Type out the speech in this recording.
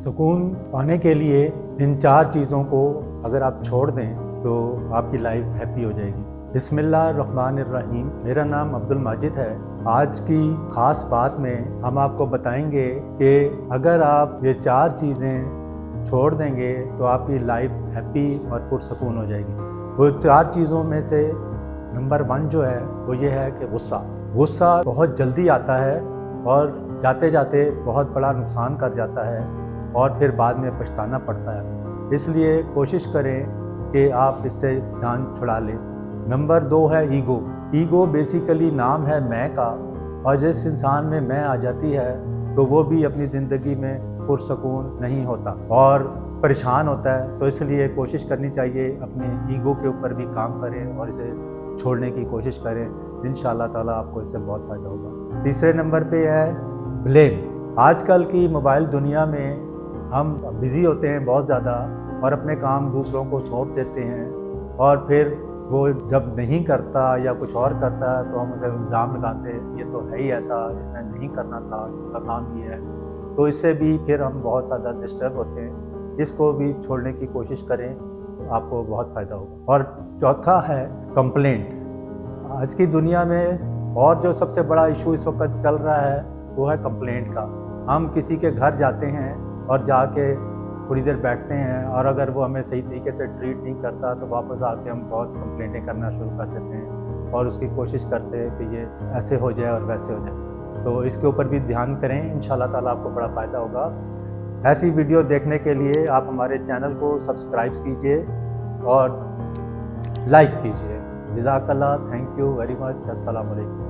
सुकून पाने के लिए इन 4 चीज़ों को अगर आप छोड़ दें तो आपकी लाइफ हैप्पी हो जाएगी। बिस्मिल्लाहिर्रहमानिर्रहीम। मेरा नाम अब्दुल माजिद है। आज की ख़ास बात में हम आपको बताएंगे कि अगर आप ये 4 चीज़ें छोड़ देंगे तो आपकी लाइफ हैप्पी और पुरसुकून हो जाएगी। वो 4 चीज़ों में से नंबर 1 जो है वो ये है कि गुस्सा बहुत जल्दी आता है और जाते जाते बहुत बड़ा नुकसान कर जाता है और फिर बाद में पछताना पड़ता है। इसलिए कोशिश करें कि आप इससे जान छुड़ा लें। नंबर 2 है ईगो बेसिकली नाम है मैं का, और जिस इंसान में मैं आ जाती है तो वो भी अपनी ज़िंदगी में पुरसुकून नहीं होता और परेशान होता है। तो इसलिए कोशिश करनी चाहिए अपने ईगो के ऊपर भी काम करें और इसे छोड़ने की कोशिश करें। इंशाअल्लाह ताला आपको इससे बहुत फ़ायदा होगा। तीसरे नंबर पे है ब्लेम। आजकल की मोबाइल दुनिया में हम बिज़ी होते हैं बहुत ज़्यादा और अपने काम दूसरों को सौंप देते हैं, और फिर वो जब नहीं करता या कुछ और करता है तो हम उसे इल्ज़ाम लगाते हैं, ये तो है ही ऐसा, इसने नहीं करना था, इसका काम ये है। तो इससे भी फिर हम बहुत ज़्यादा डिस्टर्ब होते हैं। इसको भी छोड़ने की कोशिश करें तो आपको बहुत फ़ायदा होगा। और चौथा है कंप्लेंट। आज की दुनिया में और जो सबसे बड़ा इशू इस वक्त चल रहा है वो है कंप्लेंट का। हम किसी के घर जाते हैं और जाके थोड़ी देर बैठते हैं, और अगर वो हमें सही तरीके से ट्रीट नहीं करता तो वापस आके हम बहुत कंप्लेंटें करना शुरू कर देते हैं और उसकी कोशिश करते हैं कि ये ऐसे हो जाए और वैसे हो जाए। तो इसके ऊपर भी ध्यान करें, इंशाल्लाह ताला आपको बड़ा फ़ायदा होगा। ऐसी वीडियो देखने के लिए आप हमारे चैनल को सब्सक्राइब कीजिए और लाइक कीजिए। जज़ाकल्लाह, थैंक यू वेरी मच। अस्सलाम वालेकुम।